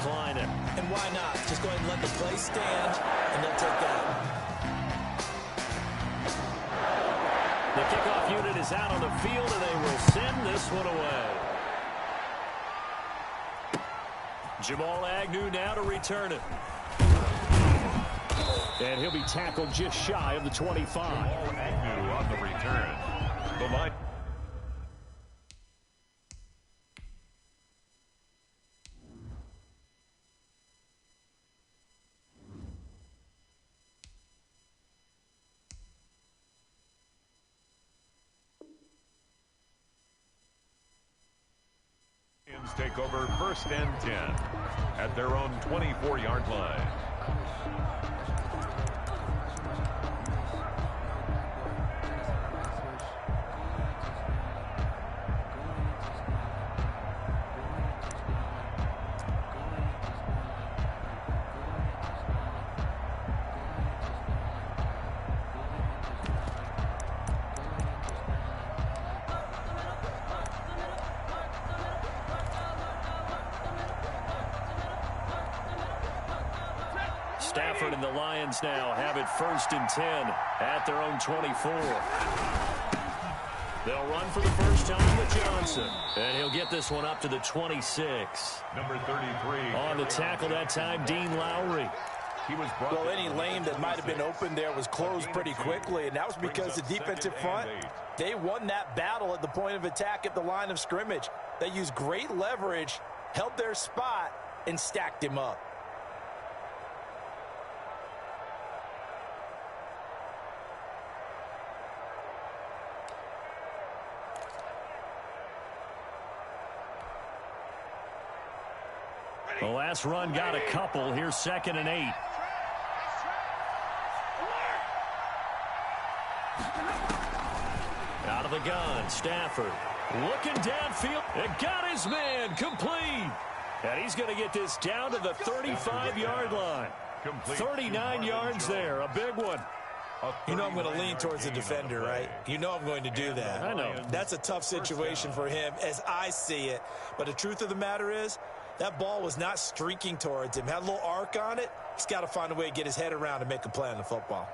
decline it. And why not? Just go ahead and let the play stand, and they'll take that. The kickoff unit is out on the field, and they will send this one away. Jamal Agnew now to return it. And he'll be tackled just shy of the 25. Jamal Agnew on the return. The line. Take over 1st and 10 at their own 24-yard line. Stafford and the Lions now have it 1st and 10 at their own 24. They'll run for the first time with Johnson. And he'll get this one up to the 26. Number 33. On the tackle that time, Dean Lowry. Well, any lane that might have been open there was closed pretty quickly, and that was because the defensive front, they won that battle at the point of attack at the line of scrimmage. They used great leverage, held their spot, and stacked him up. The last run got a couple. Here's 2nd and 8. Out of the gun, Stafford looking downfield. It got his man complete. And he's going to get this down to the 35-yard line. 39 yards there, a big one. You know I'm going to lean towards the defender, right? You know I'm going to do that. I know. That's a tough situation for him as I see it. But the truth of the matter is, that ball was not streaking towards him. Had a little arc on it. He's got to find a way to get his head around and make a play on the football.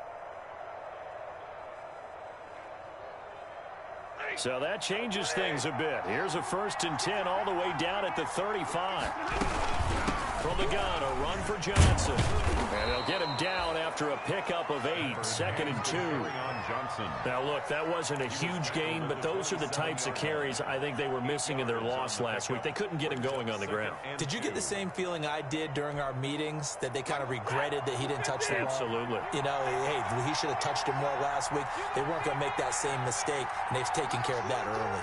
So that changes things a bit. Here's a 1st and 10 all the way down at the 35. From the gun, a run for Johnson. And they'll get him down after a pickup of 8, 2nd and 2. Now, look, that wasn't a huge gain, but those are the types of carries I think they were missing in their loss last week. They couldn't get him going on the ground. Did you get the same feeling I did during our meetings, that they kind of regretted that he didn't touch the ball? Absolutely. You know, hey, he should have touched him more last week. They weren't going to make that same mistake, and they've taken care of that early.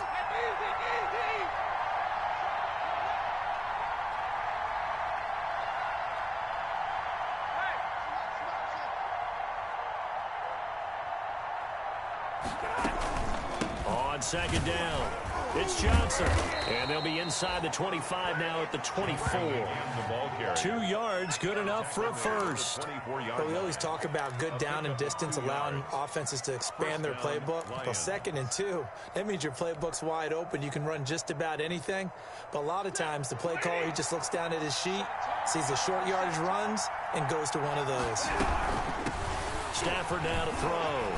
On 2nd down, it's Johnson. And they'll be inside the 25 now at the 24. 2 yards, good enough for a first. Well, we always talk about good down and distance, allowing offenses to expand their playbook. Well, 2nd and 2, that means your playbook's wide open. You can run just about anything. But a lot of times, the play caller, he just looks down at his sheet, sees the short yardage runs, and goes to one of those. Stafford now to throw.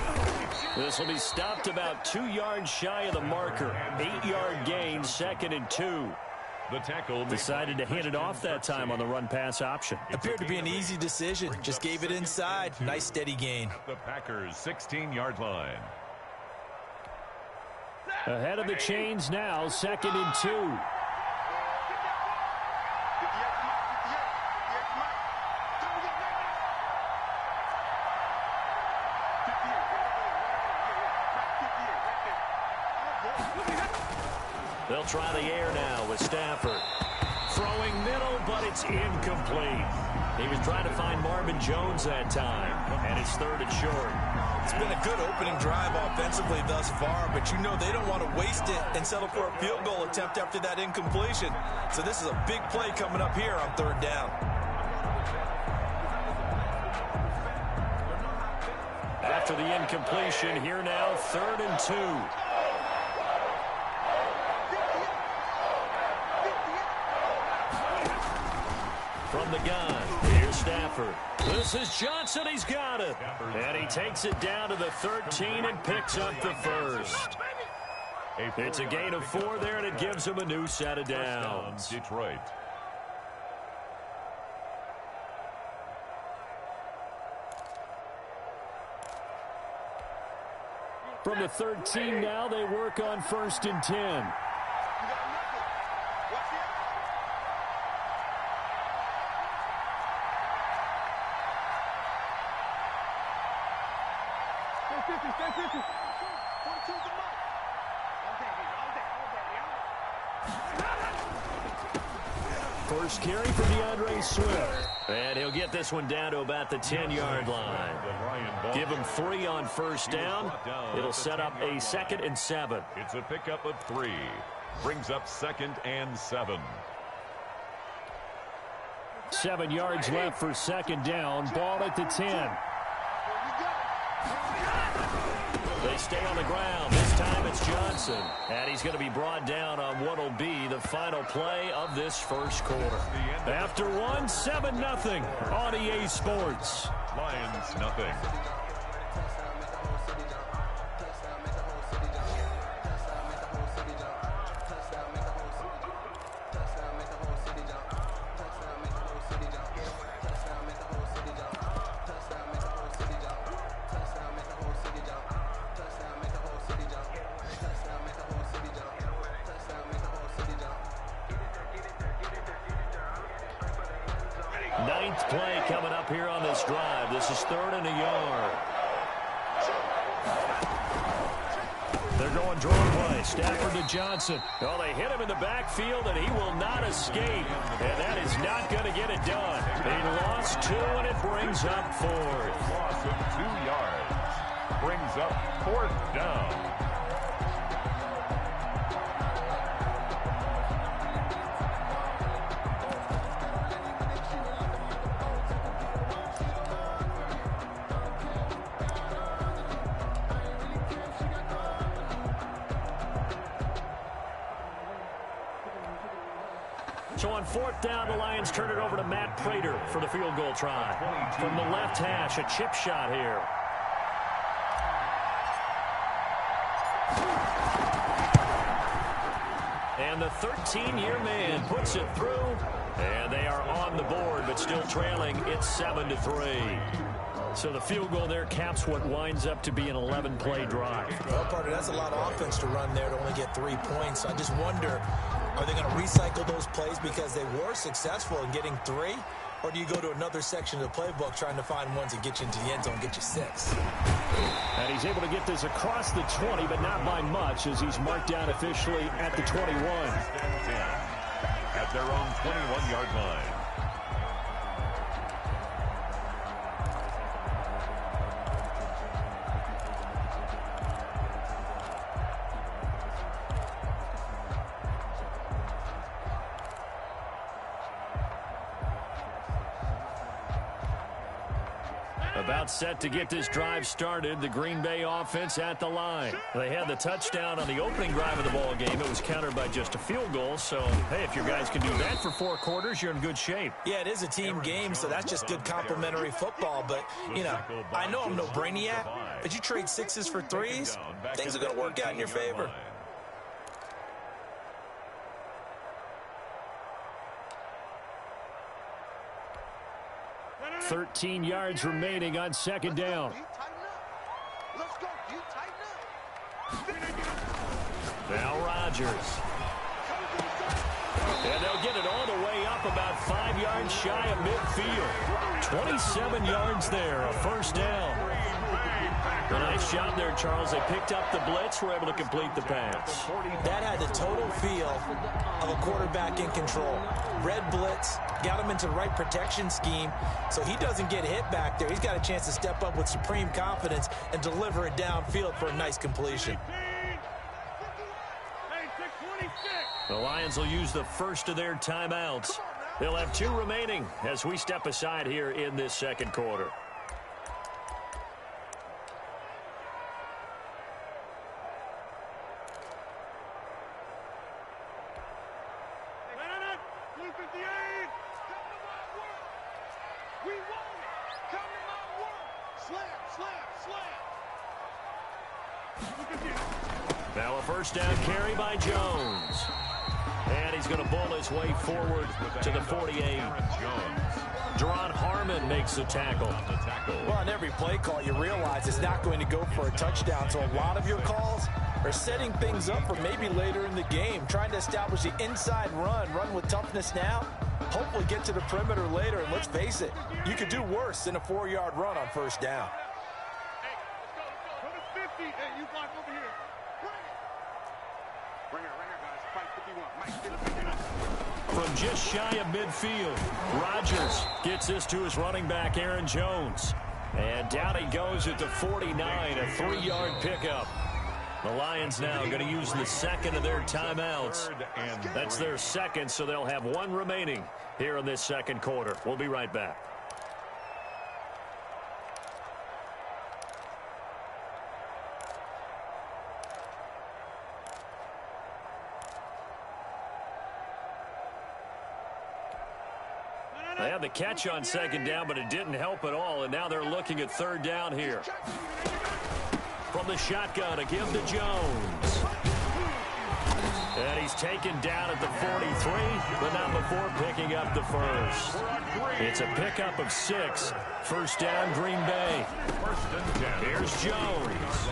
This will be stopped about 2 yards shy of the marker. 8-yard gain, 2nd and 2. The tackle decided to hand it off that time on the run-pass option. Appeared to be an easy decision. Just gave it inside. Nice, steady gain. The Packers' 16-yard line. Ahead of the chains now, 2nd and 2. They'll try the air now with Stafford. Throwing middle, but it's incomplete. He was trying to find Marvin Jones that time, and it's 3rd and short. It's been a good opening drive offensively thus far, but you know they don't want to waste it and settle for a field goal attempt after that incompletion. So this is a big play coming up here on 3rd down. After the incompletion, here now, 3rd and 2. From the gun, here's Stafford. This is Johnson. He's got it. And he takes it down to the 13 and picks up the first. It's a gain of 4 there, and it gives him a new set of downs. Detroit. From the 13 now, they work on 1st and 10. First carry for DeAndre Swift. And he'll get this one down to about the 10-yard line. Give him 3 on 1st down. It'll set up a 2nd and 7. It's a pickup of 3. Brings up 2nd and 7. 7 yards left for 2nd down. Ball at the 10. They stay on the ground. This time it's Johnson. And he's going to be brought down on what will be the final play of this first quarter. After 1, 7-0 on EA Sports. Lions nothing. Ninth play coming up here on this drive. This is 3rd and a yard. They're going draw play. Stafford to Johnson. Oh, they hit him in the backfield, and he will not escape. And that is not going to get it done. They lost 2, and it brings up 4th. Loss of 2 yards. Brings up 4th down. So on 4th down, the Lions turn it over to Matt Prater for the field goal try. From the left hash, a chip shot here. And the 13-year man puts it through. And they are on the board, but still trailing. It's 7-3. So the field goal there caps what winds up to be an 11-play drive. Well, partner, that's a lot of offense to run there to only get 3 points. I just wonder, are they going to recycle those plays because they were successful in getting 3? Or do you go to another section of the playbook trying to find ones that get you into the end zone and get you 6? And he's able to get this across the 20, but not by much, as he's marked down officially at the 21. At their own 21-yard line. About set to get this drive started. The Green Bay offense at the line. They had the touchdown on the opening drive of the ball game. It was countered by just a field goal. So, hey, if your guys can do that for 4 quarters, you're in good shape. Yeah, it is a team game, so that's just good complementary football. But, you know, I know I'm no brainiac, but you trade 6s for 3s, things are going to work out in your favor. 13 yards remaining on 2nd down. Now Rodgers. And they'll get it all the way up about 5 yards shy of midfield. 27 yards there, a 1st down. A nice job there, Charles. They picked up the blitz, were able to complete the pass. That had the total feel of a quarterback in control. Red blitz, got him into the right protection scheme, so he doesn't get hit back there. He's got a chance to step up with supreme confidence and deliver it downfield for a nice completion. The Lions will use the first of their timeouts. They'll have 2 remaining as we step aside here in this 2nd quarter. Now a first down carry by Jones. And he's going to bull his way forward to the 48. Deron Harmon makes the tackle. Well, on every play call, you realize it's not going to go for a touchdown. So a lot of your calls are setting things up for maybe later in the game, trying to establish the inside run with toughness now, hopefully get to the perimeter later. And let's face it, you could do worse than a 4-yard run on first down. Hey, let's go. Go to 50. Hey, you block over here. Right here, guys. Fight 51. Mike, 50. From just shy of midfield, Rodgers gets this to his running back, Aaron Jones. And down he goes at the 49, a 3-yard pickup. The Lions now going to use the second of their timeouts. That's their second, so they'll have one remaining here in this second quarter. We'll be right back. They had the catch on second down, but it didn't help at all, and now they're looking at third down here. From the shotgun, a give to Jones. And he's taken down at the 43, but not before picking up the first. It's a pickup of 6. First down, Green Bay. Here's Jones.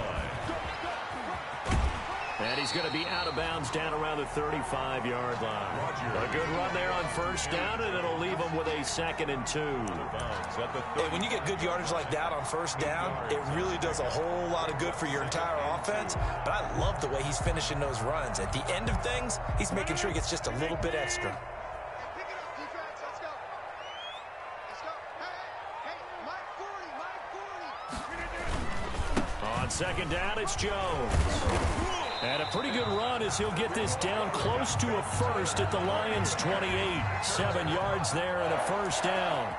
And he's going to be out of bounds down around the 35-yard line. A good run there on first down, and it'll leave him with a 2nd and 2. Hey, when you get good yardage like that on first down, it really does a whole lot of good for your entire offense. But I love the way he's finishing those runs. At the end of things, he's making sure he gets just a little bit extra. On second down, it's Jones. And a pretty good run as he'll get this down close to a first at the Lions' 28. 7 yards there and a first down.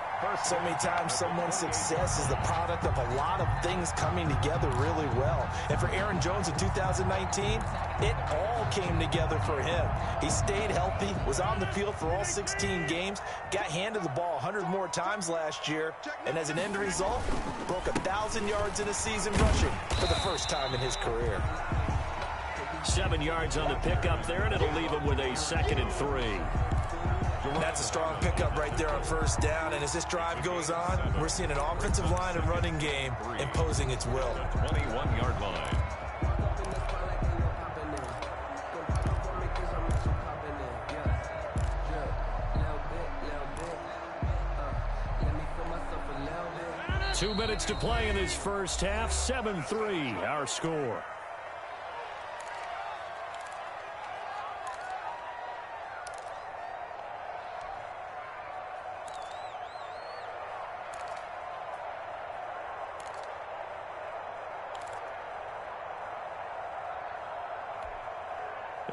So many times someone's success is the product of a lot of things coming together really well. And for Aaron Jones in 2019, it all came together for him. He stayed healthy, was on the field for all 16 games, got handed the ball 100 more times last year, and as an end result, broke 1,000 yards in a season rushing for the first time in his career. 7 yards on the pickup there, and it'll leave him with a 2nd and 3. That's a strong pickup right there on first down, and as this drive goes on, we're seeing an offensive line and running game imposing its will. 21-yard line. Two minutes to play in this first half. 7-3, our score.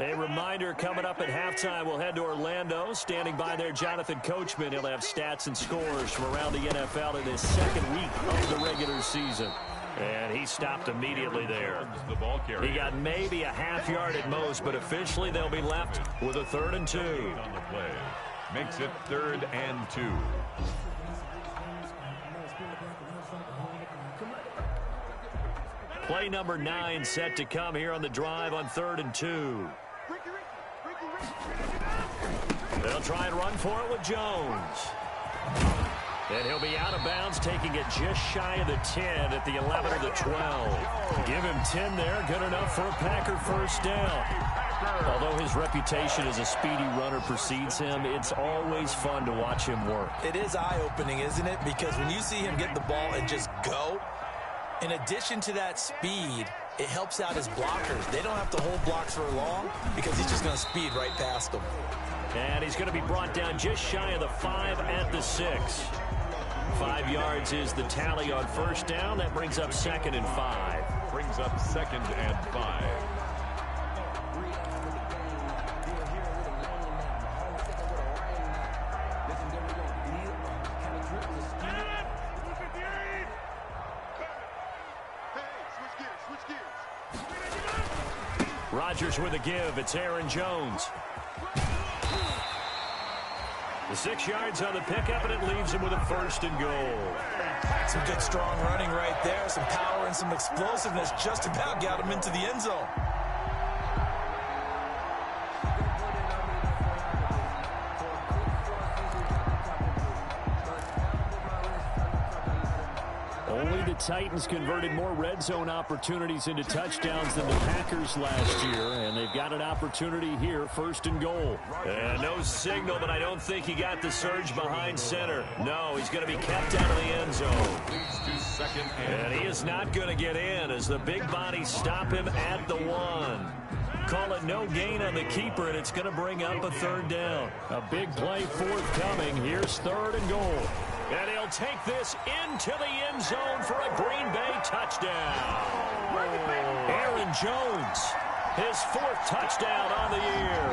A reminder, coming up at halftime, we'll head to Orlando. Standing by there, Jonathan Coachman. He'll have stats and scores from around the NFL in his second week of the regular season. And he stopped immediately there. He got maybe a half yard at most, but officially they'll be left with a 3rd and 2. On the play. Makes it 3rd and 2. Play number 9 set to come here on the drive on 3rd and 2. They'll try and run for it with Jones. And he'll be out of bounds, taking it just shy of the 10 at the 11 or the 12. Give him 10 there, good enough for a Packer first down. Although his reputation as a speedy runner precedes him, it's always fun to watch him work. It is eye-opening, isn't it? Because when you see him get the ball and just go, in addition to that speed, it helps out his blockers. They don't have to hold blocks for long because he's just going to speed right past them. And he's going to be brought down just shy of the 5 at the 6. 5 yards is the tally on first down. That brings up 2nd and 5. Brings up 2nd and 5. Rodgers with a give. It's Aaron Jones. The 6 yards on the pickup, and it leaves him with a first and goal. Some good, strong running right there. Some power and some explosiveness just about got him into the end zone. Only the Titans converted more red zone opportunities into touchdowns than the Packers last year, and they've got an opportunity here, first and goal. And no signal, but I don't think he got the surge behind center. No, he's going to be kept out of the end zone. And he is not going to get in as the big bodies stop him at the 1. Call it no gain on the keeper, and it's going to bring up a third down. A big play forthcoming. Here's third and goal. And he'll take this into the end zone for a Green Bay touchdown. Aaron Jones, his 4th touchdown on the year.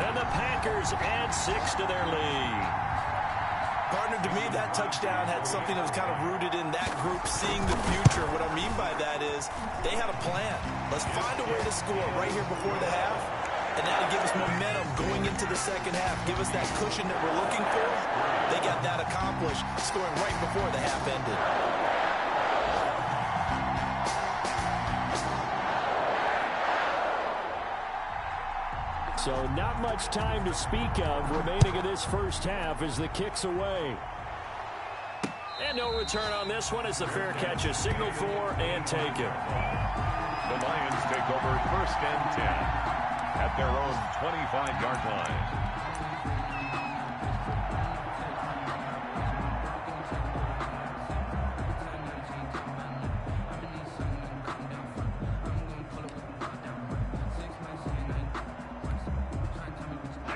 And the Packers add 6 to their lead. Partner, to me, that touchdown had something that was kind of rooted in that group seeing the future. What I mean by that is they had a plan. Let's find a way to score right here before the half, and that'll give us momentum going into the second half. Give us that cushion that we're looking for. They got that accomplished, scoring right before the half ended. So not much time to speak of remaining in this first half as the kick's away. And no return on this one as the fair catch is signaled for and taken. The Lions take over first and 10 at their own 25-yard line.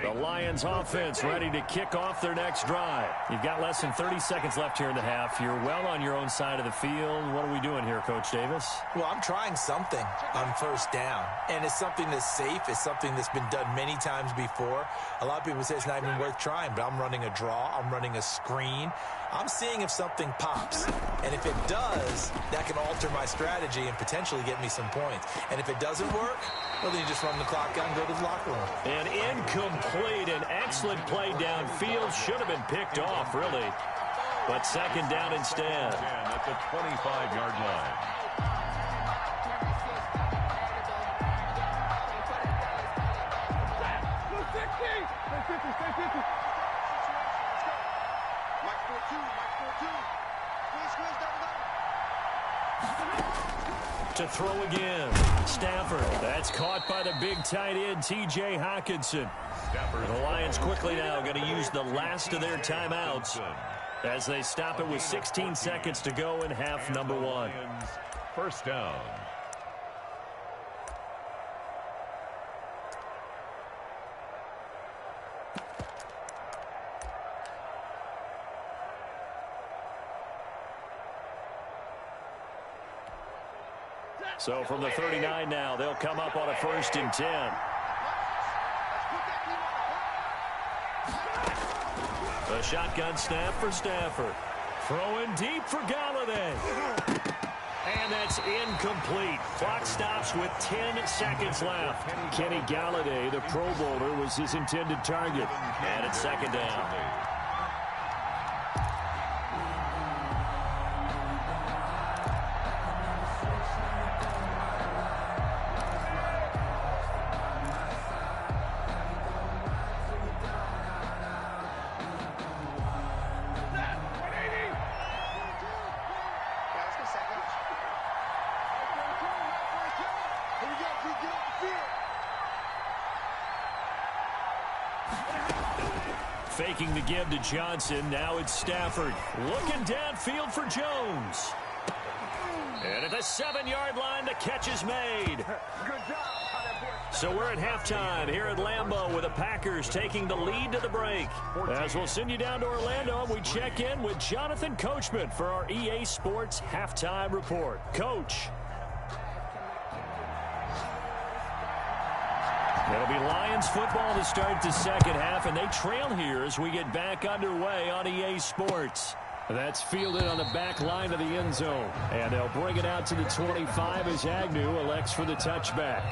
The Lions offense ready to kick off their next drive. You've got less than 30 seconds left here in the half. You're well on your own side of the field. What are we doing here, Coach Davis? Well, I'm trying something on first down, and it's something that's safe. It's something that's been done many times before. A lot of people say it's not even worth trying, but I'm running a draw. I'm running a screen. I'm seeing if something pops, and if it does, that can alter my strategy and potentially get me some points. And if it doesn't work, well, then you just run the clock out and go to the locker room. An incomplete, an excellent play downfield. Should have been picked off, really. But second down instead. At the 25-yard line. To throw again. Stafford. That's caught by the big tight end, T.J. Hockenson. The Lions quickly now going to use the last of their timeouts as they stop it with 16 seconds to go in half number 1. First down. So from the 39 now, they'll come up on a first and 10. The shotgun snap for Stafford. Throwing deep for Galladay. And that's incomplete. Clock stops with 10 seconds left. Kenny Galladay, the Pro Bowler, was his intended target. And it's second down. Faking the give to Johnson. Now it's Stafford. Looking downfield for Jones. And at the 7-yard line, the catch is made. So we're at halftime here at Lambeau with the Packers taking the lead to the break. As we'll send you down to Orlando, we check in with Jonathan Coachman for our EA Sports Halftime Report. Coach. It'll be Lions football to start the second half, and they trail here as we get back underway on EA Sports. That's fielded on the back line of the end zone. And they'll bring it out to the 25 as Agnew elects for the touchback.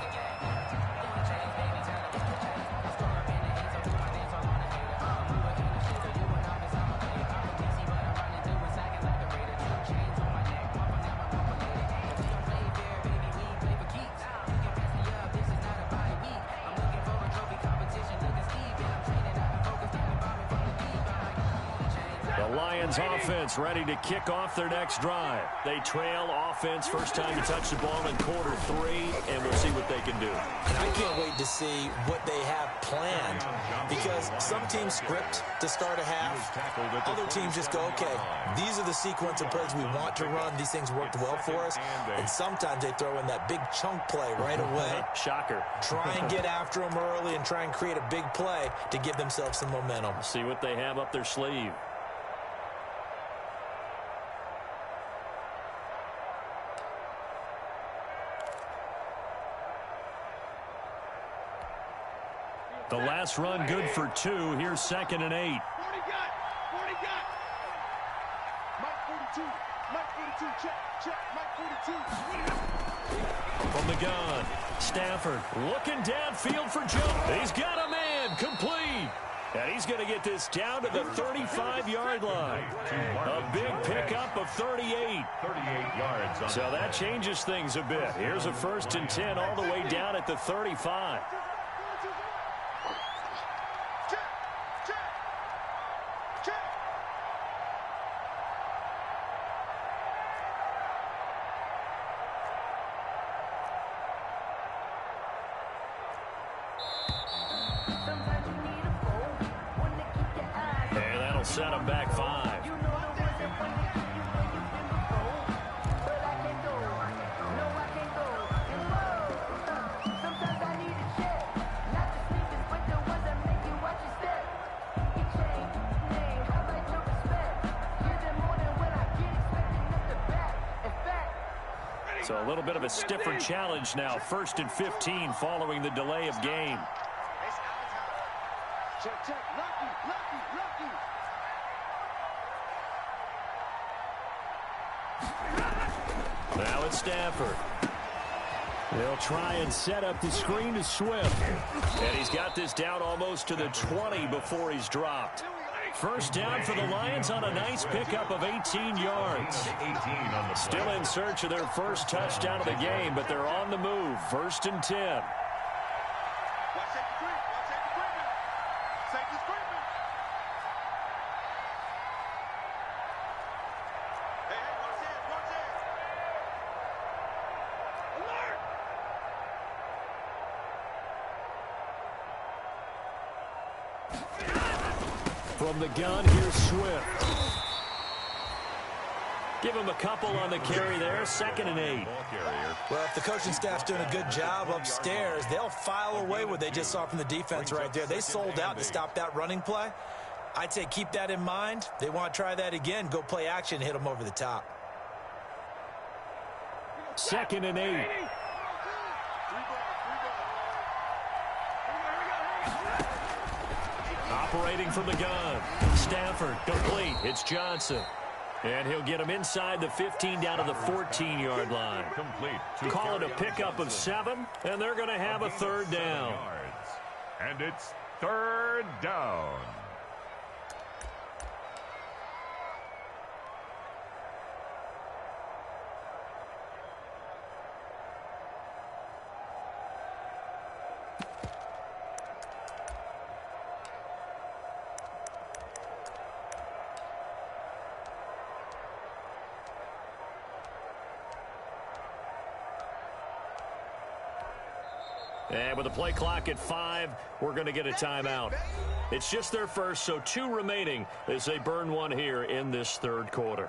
Lions offense ready to kick off their next drive. They trail offense, first time to touch the ball in quarter 3, and we'll see what they can do. And I can't wait to see what they have planned, because some teams script to start a half. Other teams just go, okay, these are the sequence of plays we want to run. These things worked well for us. And sometimes they throw in that big chunk play right away. Shocker. Try and get after them early and try and create a big play to give themselves some momentum. See what they have up their sleeve. The last run good for 2. Here's 2nd and 8. 40 got. 40 got. Mike 42. Mike 42. Check. Mike 42. From the gun, Stafford looking downfield for Jones. He's got a man, complete. And he's going to get this down to the 35-yard line. A big pickup of 38. 38 yards. So that changes things a bit. Here's a 1st and 10 all the way down at the 35. Set him back 5. So a little bit of a stiffer challenge now. 1st and 15 following the delay of game. Check. Lucky. Now it's Stafford. They'll try and set up the screen to Swift. And he's got this down almost to the 20 before he's dropped. First down for the Lions on a nice pickup of 18 yards. Still in search of their first touchdown of the game, but they're on the move. 1st and 10. From the gun, here's Swift. Give him a couple on the carry there. 2nd and 8. Well, if the coaching staff's doing a good job upstairs, they'll file away what they just saw from the defense right there. They sold out to stop that running play. I'd say keep that in mind. They want to try that again. Go play action, hit them over the top. 2nd and 8. Operating from the gun. Stafford complete. It's Johnson. And he'll get him inside the 15 down to the 14-yard line. Complete. Call it a pickup of 7, and they're going to have a 3rd down. And it's 3rd down. And with the play clock at 5, we're going to get a timeout. It's just their first, so 2 remaining as they burn one here in this 3rd quarter.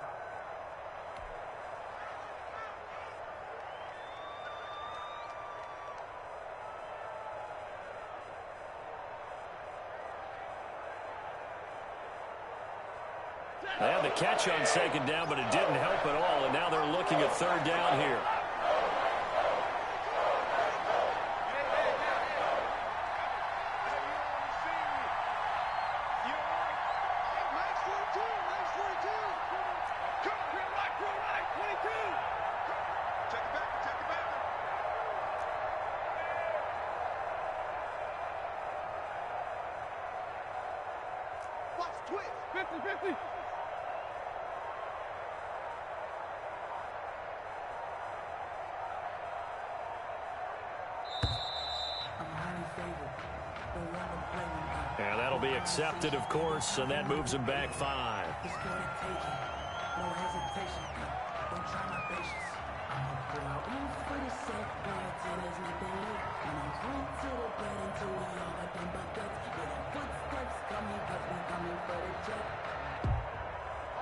And the catch on 2nd down, but it didn't help at all, and now they're looking at 3rd down here. Twitch, 50-50. And that'll be accepted, of course, and that moves him back 5.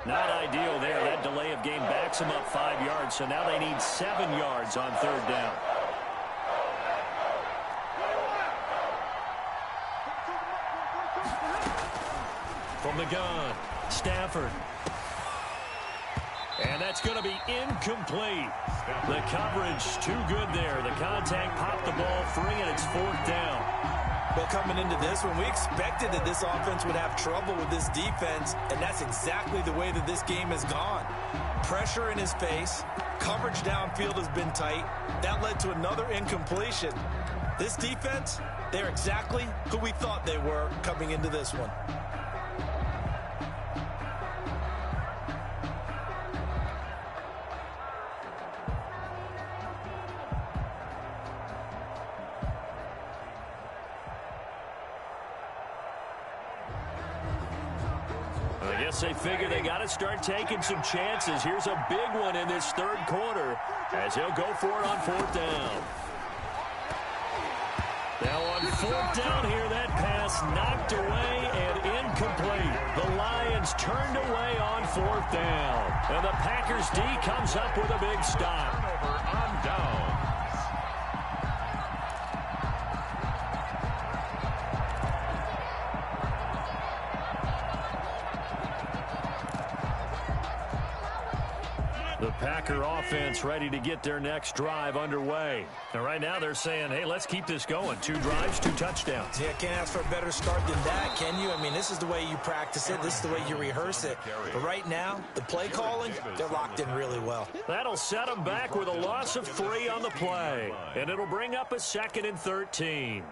Not ideal there. That delay of game backs them up 5 yards, so now they need 7 yards on 3rd down. From the gun, Stafford. And that's going to be incomplete. The coverage too good there. The contact popped the ball free, and it's 4th down. Well, coming into this one, we expected that this offense would have trouble with this defense, and that's exactly the way that this game has gone. Pressure in his face. Coverage downfield has been tight. That led to another incompletion. This defense, they're exactly who we thought they were coming into this one. I guess they figure they got to start taking some chances. Here's a big one in this 3rd quarter as he'll go for it on 4th down. Now on 4th down here, that pass knocked away and incomplete. The Lions turned away on 4th down. And the Packers D comes up with a big stop. Turnover on down. The Packer offense ready to get their next drive underway. And right now they're saying, hey, let's keep this going. 2 drives, 2 touchdowns. Yeah, can't ask for a better start than that, can you? I mean, this is the way you practice it. This is the way you rehearse it. But right now, the play calling, they're locked in really well. That'll set them back with a loss of 3 on the play. And it'll bring up a 2nd and 13.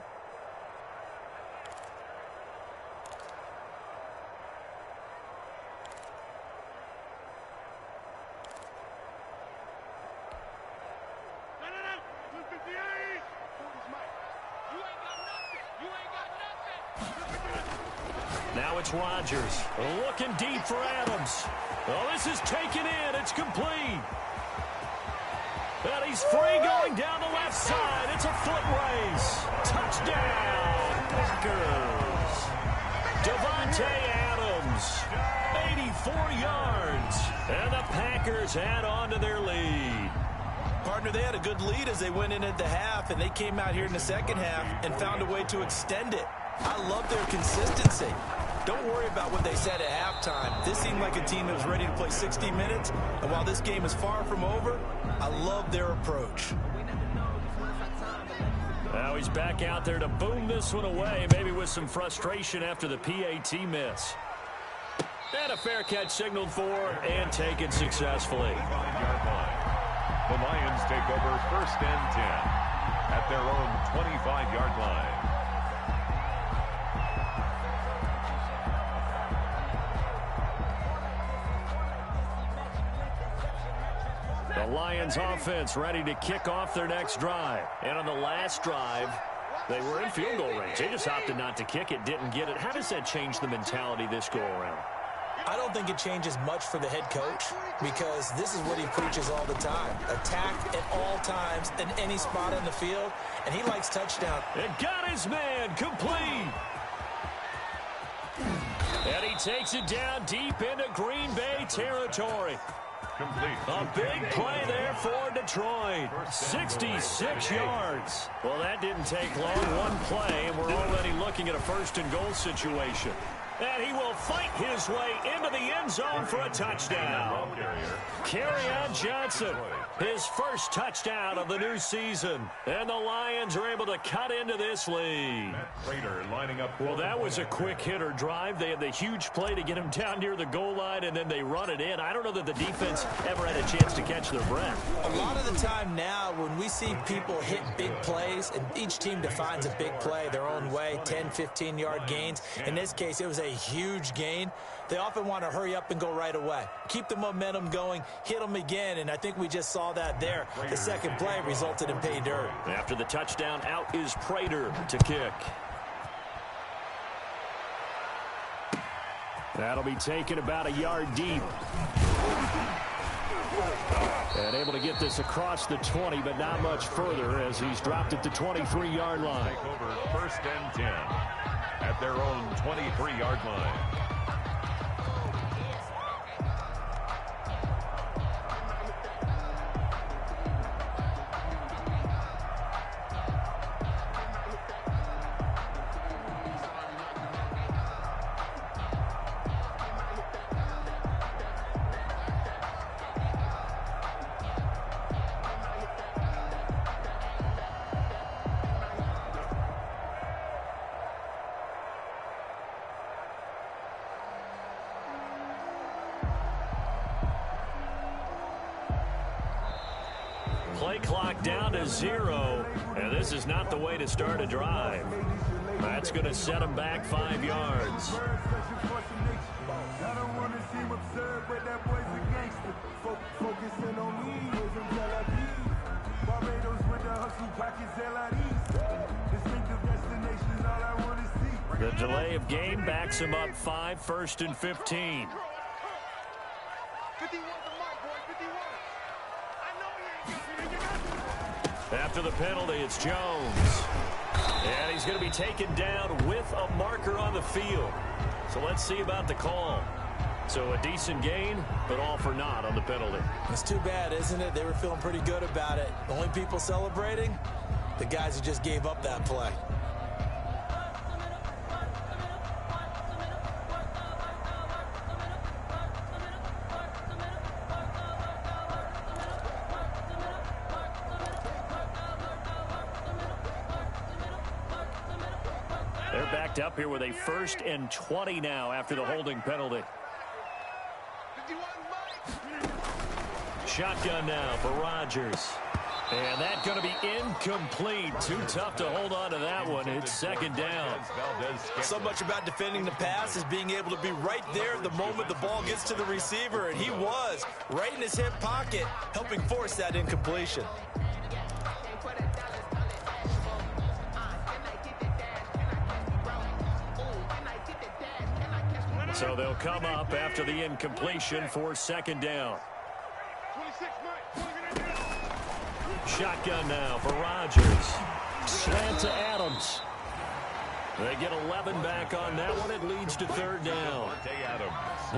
Now it's Rodgers looking deep for Adams. Oh, this is taken in. It's complete. And he's free going down the left side. It's a foot race. Touchdown, Packers. Devontae Adams, 84 yards. And the Packers add on to their lead. Partner, they had a good lead as they went in at the half, and they came out here in the 2nd half and found a way to extend it. I love their consistency. Don't worry about what they said at halftime. This seemed like a team that was ready to play 60 minutes, and while this game is far from over, I love their approach. Now he's back out there to boom this one away, maybe with some frustration after the PAT miss. And a fair catch signaled for and taken successfully. 5-yard line. The Lions take over 1st and 10 at their own 25-yard line. The Lions offense ready to kick off their next drive. And on the last drive, they were in field goal range. They just opted not to kick it, didn't get it. How does that change the mentality this go around? I don't think it changes much for the head coach because this is what he preaches all the time. Attack at all times in any spot on the field, and he likes touchdown. And got his man complete. And he takes it down deep into Green Bay territory. Complete. A big play there for Detroit. 66 yards. Well, that didn't take long. One play, and we're already looking at a 1st and goal situation. And he will fight his way into the end zone for a touchdown. Kerryon Johnson, his first touchdown of the new season. And the Lions are able to cut into this lead. Lining up. Well, that was a quick hitter drive. They had the huge play to get him down near the goal line, and then they run it in. I don't know that the defense ever had a chance to catch their breath. A lot of the time now when we see people hit big plays, and each team defines a big play their own way, 10, 15-yard gains. In this case, it was a huge gain. They often want to hurry up and go right away. Keep the momentum going, hit them again, and I think we just saw that there. The second play resulted in pay dirt. After the touchdown, out is Prater to kick. That'll be taken about a yard deep. And able to get this across the 20, but not much further as he's dropped at the 23-yard line. Take over 1st and 10 at their own 23-yard line. Play clock down to 0, and this is not the way to start a drive. That's going to set him back 5 yards. The delay of game backs him up 5, 1st and 15. 51 to Mike, boy, 51. After the penalty, it's Jones. And he's going to be taken down with a marker on the field. So let's see about the call. So a decent gain, but all for naught on the penalty. It's too bad, isn't it? They were feeling pretty good about it. The only people celebrating, the guys who just gave up that play. They're backed up here with a 1st and 20 now after the holding penalty. 51 Mike. Shotgun now for Rodgers. And that's going to be incomplete. Too tough to hold on to that one. It's 2nd down. So much about defending the pass is being able to be right there the moment the ball gets to the receiver, and he was right in his hip pocket, helping force that incompletion. So they'll come up after the incompletion for 2nd down. 26 Mike. Shotgun now for Rodgers. Slant to Adams. They get 11 back on that one. It leads to 3rd down.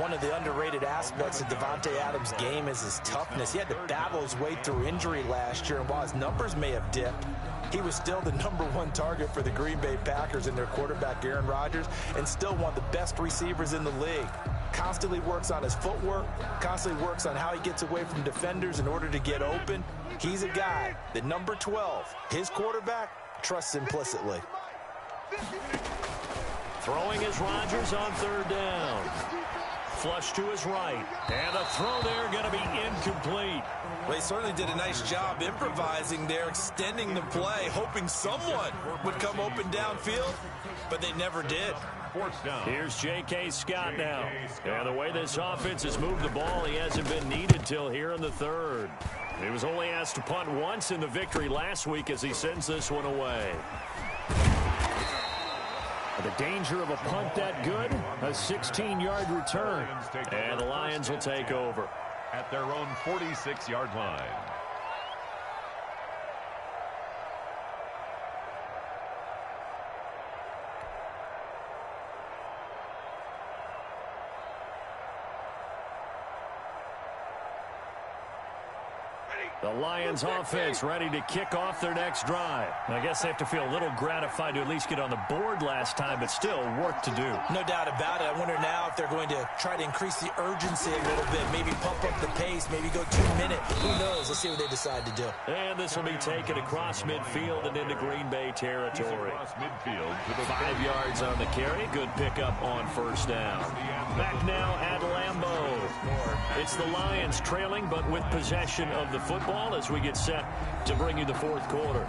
One of the underrated aspects of Davante Adams' game is his toughness. He had to battle his way through injury last year, and while his numbers may have dipped, he was still the #1 target for the Green Bay Packers and their quarterback, Aaron Rodgers, and still one of the best receivers in the league. Constantly works on his footwork, constantly works on how he gets away from defenders in order to get open. He's a guy that number 12, his quarterback, trusts implicitly. Throwing is Rodgers on 3rd down. Flush to his right. And the throw there going to be incomplete. Well, he certainly did a nice job improvising there, extending the play, hoping someone would come open downfield, but they never did. 4th down. Here's J.K. Scott now. And the way this offense has moved the ball, he hasn't been needed till here in the 3rd. He was only asked to punt once in the victory last week as he sends this one away. The danger of a punt that good, a 16-yard return. And the Lions will take over at their own 46-yard line. The Lions offense ready to kick off their next drive. I guess they have to feel a little gratified to at least get on the board last time, but still work to do. No doubt about it. I wonder now if they're going to try to increase the urgency a little bit, maybe pump up the pace, maybe go 2 minute. Who knows? Let's see what they decide to do. And this will be taken across midfield and into Green Bay territory. Across midfield to the 5 yards on the carry. Good pickup on 1st down. Back now at Lambeau. It's the Lions trailing, but with possession of the football as we get set to bring you the 4th quarter.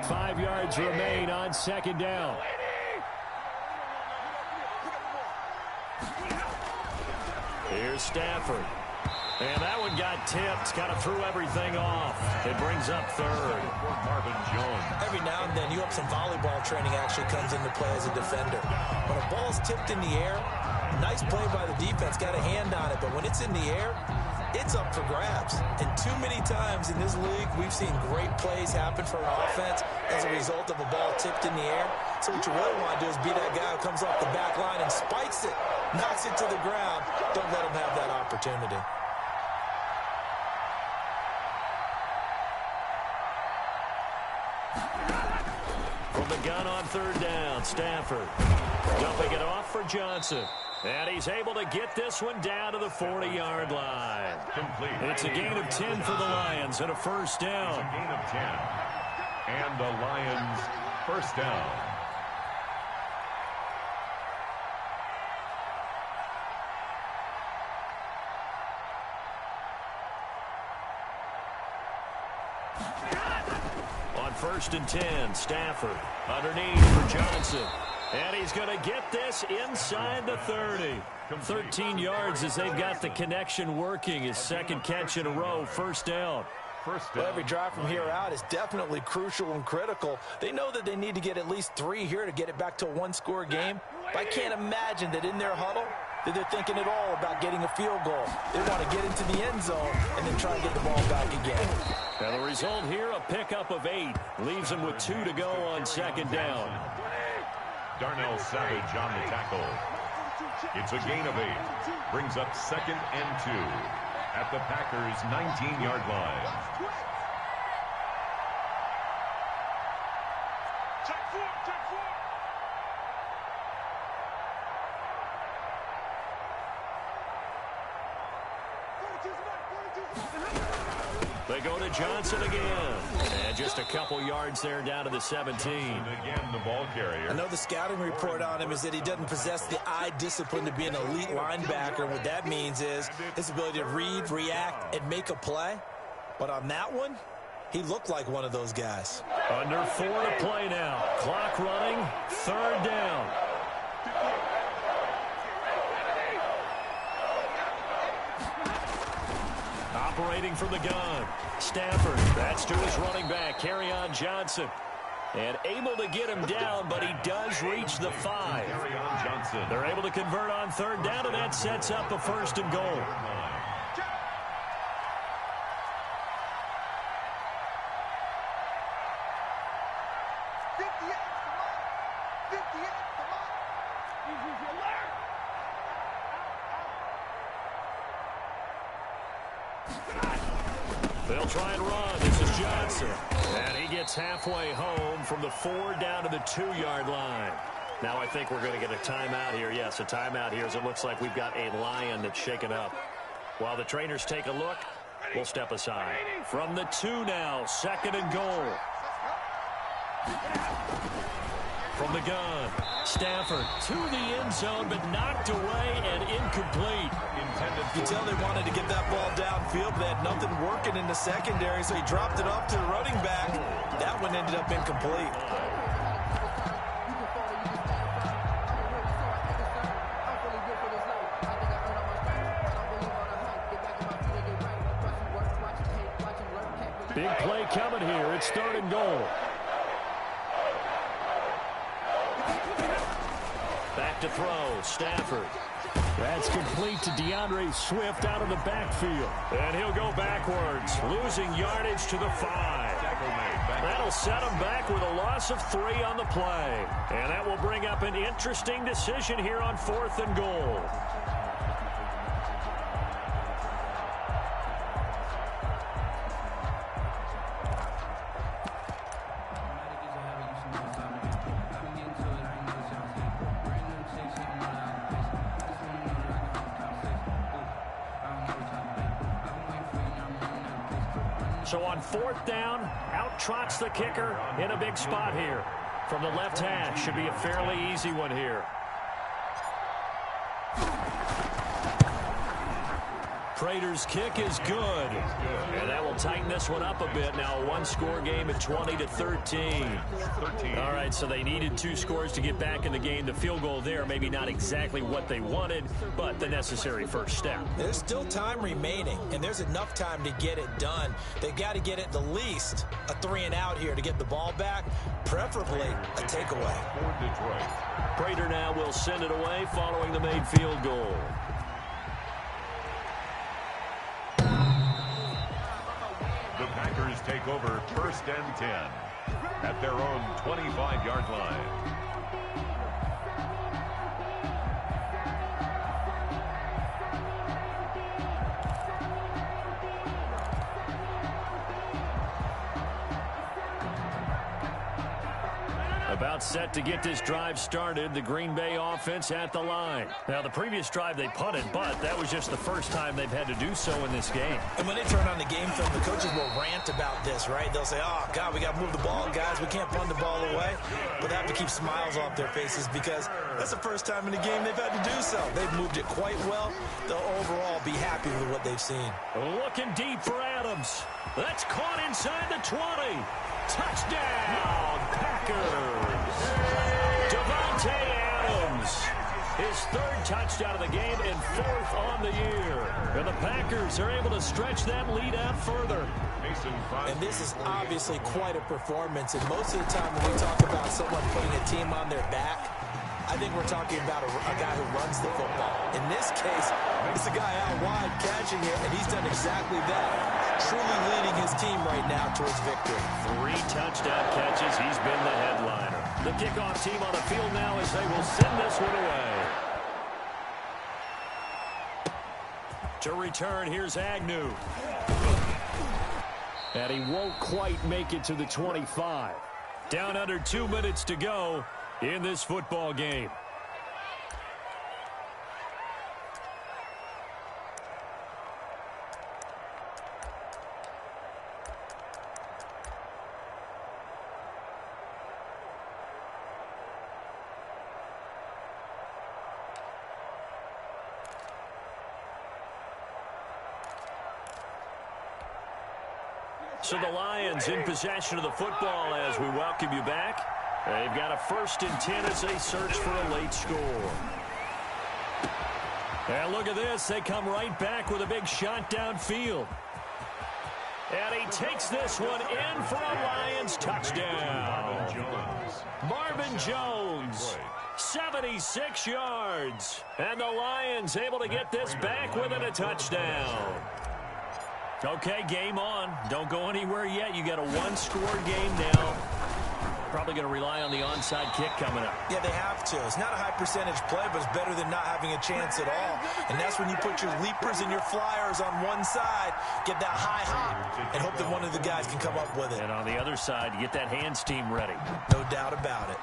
Five yards remain on 2nd down. Here's Stafford. And that one got tipped, kind of threw everything off. It brings up third. Marvin Jones. Every now and then, you hope some volleyball training actually comes into play as a defender. When a ball's tipped in the air, nice play by the defense, got a hand on it. But when it's in the air, it's up for grabs. And too many times in this league, we've seen great plays happen for an offense as a result of a ball tipped in the air. So what you really want to do is be that guy who comes off the back line and spikes it, knocks it to the ground. Don't let him have that opportunity. From the gun on third down, Stafford dumping it off for Johnson. And he's able to get this one down to the 40-yard line. Complete. It's a gain of 10 for the Lions and a first down. It's a gain of 10. And the Lions first down. On first and 10, Stafford underneath for Johnson. And he's going to get this inside the 30. 13 yards as they've got the connection working. His second catch in a row, first down. Well, every drive from here out is definitely crucial and critical. They know that they need to get at least 3 here to get it back to a one-score game. But I can't imagine that in their huddle that they're thinking at all about getting a field goal. They want to get into the end zone and then try to get the ball back again. And the result here, a pickup of 8. Leaves them with 2 to go on second down. Darnell Savage on the tackle. It's a gain of 8. Brings up second and 2 at the Packers' 19-yard line. They go to Johnson again. And just a couple yards there down to the 17. And again, the ball carrier. I know the scouting report on him is that he doesn't possess the eye discipline to be an elite linebacker. What that means is his ability to read, react, and make a play. But on that one, he looked like one of those guys. Under 4 to play now. Clock running. Third down. Operating from the gun. Stafford. That's to his running back, Kerryon Johnson. And able to get him down, but he does reach the 5. Kerryon Johnson. They're able to convert on third down, and that sets up a first and goal. They'll try and run. This is Johnson. And he gets halfway home from the 4 down to the 2-yard line. Now I think we're going to get a timeout here. Yes, a timeout here as it looks like we've got a Lion that's shaken up. While the trainers take a look, we'll step aside. From the 2 now, second and goal. From the gun, Stafford to the end zone, but knocked away and incomplete. You tell they wanted to get that ball downfield, but they had nothing working in the secondary, so he dropped it off to the running back. That one ended up incomplete. Big play coming here. It's third and goal. Back to throw, Stafford. That's complete to DeAndre Swift out of the backfield. And he'll go backwards, losing yardage to the 5. That'll set him back with a loss of 3 on the play. And that will bring up an interesting decision here on 4th and goal. So on 4th down, out trots the kicker in a big spot here. From the left hash, should be a fairly easy one here. Prater's kick is good. And that will tighten this one up a bit. Now a one-score game at 20-13. All right, so they needed 2 scores to get back in the game. The field goal there, maybe not exactly what they wanted, but the necessary first step. There's still time remaining, and there's enough time to get it done. They've got to get at the least a 3-and-out here to get the ball back, preferably a takeaway. Prater now will send it away following the made field goal. The Packers take over 1st and 10 at their own 25-yard line. About set to get this drive started. The Green Bay offense at the line. Now, the previous drive they punted, but that was just the first time they've had to do so in this game. And when they turn on the game film, the coaches will rant about this, right? They'll say, oh, God, we got to move the ball, guys. We can't punt the ball away. But they have to keep smiles off their faces because that's the first time in the game they've had to do so. They've moved it quite well. They'll overall be happy with what they've seen. Looking deep for Adams. That's caught inside the 20. Touchdown, Packers. Devontae Adams. His 3rd touchdown of the game and 4th on the year. And the Packers are able to stretch that lead out further. And this is obviously quite a performance. And most of the time when we talk about someone putting a team on their back, I think we're talking about a guy who runs the football. In this case, it's a guy out wide catching it, and he's done exactly that. Truly leading his team right now towards victory. 3 touchdown catches. He's been the headliner. The kickoff team on the field now as they will send this one away. To return, here's Agnew. And he won't quite make it to the 25. Down under 2 minutes to go in this football game. So the Lions in possession of the football as we welcome you back. They've got a 1st and 10 as they search for a late score. And look at this. They come right back with a big shot downfield. And he takes this one in for a Lions touchdown. Marvin Jones, 76 yards. And the Lions able to get this back within a touchdown. Okay, game on. Don't go anywhere yet. You got a 1-score game now. Probably going to rely on the onside kick coming up. Yeah, they have to. It's not a high percentage play, but it's better than not having a chance at all. And that's when you put your leapers and your flyers on one side, get that high hop, and hope that one of the guys can come up with it. And on the other side, get that hands team ready. No doubt about it.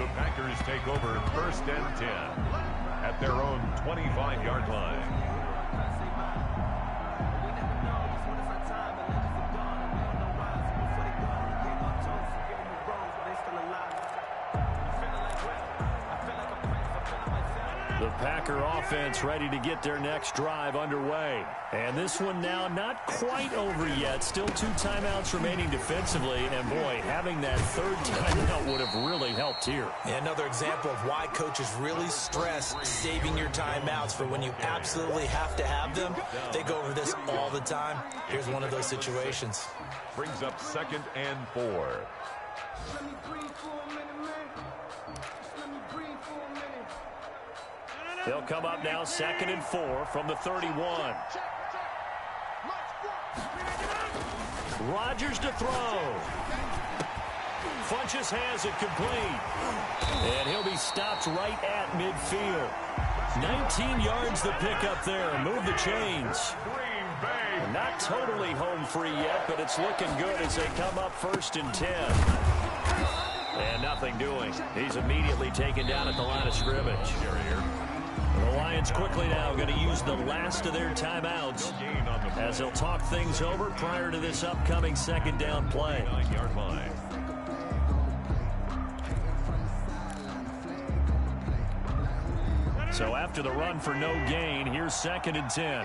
The Packers take over 1st and 10 at their own 25-yard line. The Packer offense ready to get their next drive underway. And this one now not quite over yet. Still 2 timeouts remaining defensively. And, boy, having that 3rd timeout would have really helped here. Yeah, another example of why coaches really stress saving your timeouts for when you absolutely have to have them. They go over this all the time. Here's one of those situations. Brings up 2nd and 4. They'll come up now 2nd and 4 from the 31. Rodgers to throw. Funches has it complete. And he'll be stopped right at midfield. 19 yards the pickup there. Move the chains. Not totally home free yet, but it's looking good as they come up 1st and 10. And nothing doing. He's immediately taken down at the line of scrimmage. The Lions quickly now going to use the last of their timeouts as they'll talk things over prior to this upcoming 2nd down play. 9-yard line. So after the run for no gain, here's 2nd and 10.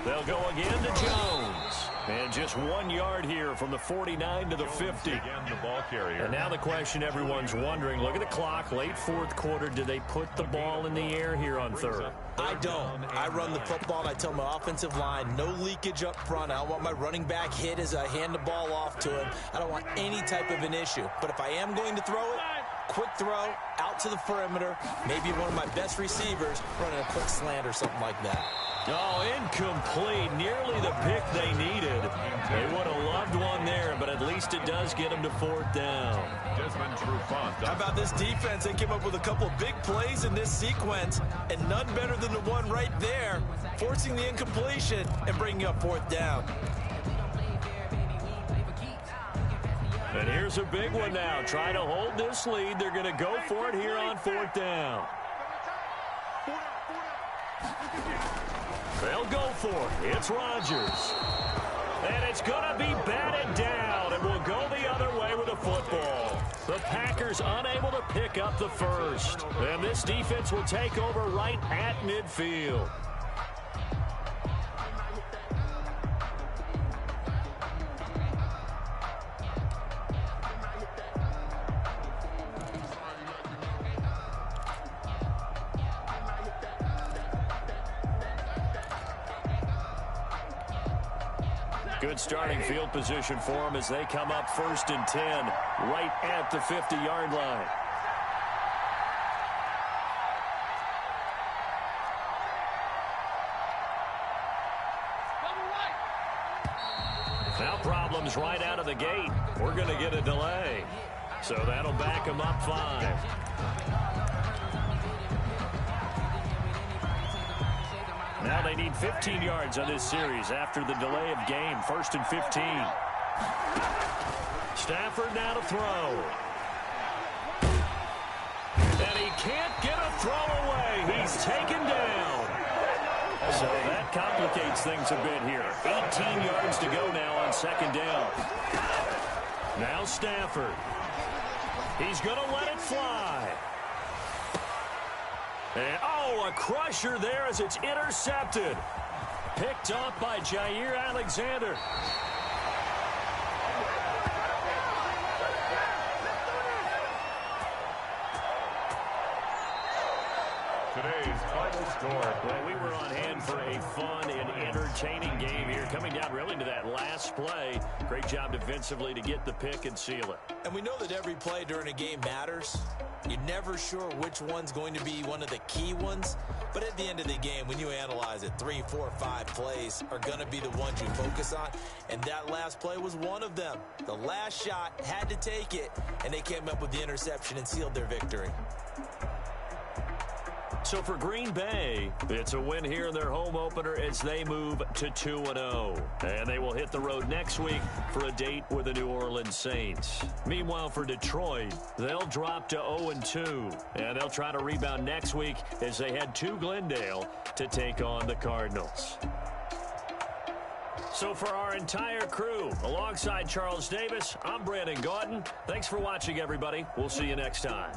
They'll go again to Jones. And just 1 yard here from the 49 to the 50. Again, the ball carrier. And now the question everyone's wondering, look at the clock, late 4th quarter. Do they put the ball in the air here on 3rd? I don't. I run the football, and I tell my offensive line, no leakage up front. I don't want my running back hit as I hand the ball off to him. I don't want any type of an issue. But if I am going to throw it, quick throw, out to the perimeter, maybe one of my best receivers running a quick slant or something like that. Oh, incomplete. Nearly the pick they needed. They would have loved one there, but at least it does get them to 4th down. How about this defense? They came up with a couple of big plays in this sequence, and none better than the one right there, forcing the incompletion and bringing up 4th down. And here's a big one now. Trying to hold this lead. They're going to go for it here on 4th down. They'll go for it. It's Rodgers. And it's going to be batted down, and will go the other way with the football. The Packers unable to pick up the first. And this defense will take over right at midfield. Good starting field position for them as they come up 1st and 10 right at the 50-yard line. Now problems right out of the gate. We're going to get a delay. So that'll back them up 5. Now they need 15 yards on this series after the delay of game. 1st and 15. Stafford now to throw. And he can't get a throw away. He's taken down. So that complicates things a bit here. 18 yards to go now on 2nd down. Now Stafford. He's going to let it fly. And, oh, a crusher there as it's intercepted. Picked off by Jair Alexander. Today's final score. Well, we were on hand for a fun and entertaining game here. Coming down really to that last play. Great job defensively to get the pick and seal it. And we know that every play during a game matters. You're never sure which one's going to be one of the key ones. But at the end of the game, when you analyze it, 3, 4, 5 plays are going to be the ones you focus on. And that last play was one of them. The last shot had to take it, and they came up with the interception and sealed their victory. So for Green Bay, it's a win here in their home opener as they move to 2-0. And they will hit the road next week for a date with the New Orleans Saints. Meanwhile, for Detroit, they'll drop to 0-2. And they'll try to rebound next week as they head to Glendale to take on the Cardinals. So for our entire crew, alongside Charles Davis, I'm Brandon Gaudin. Thanks for watching, everybody. We'll see you next time.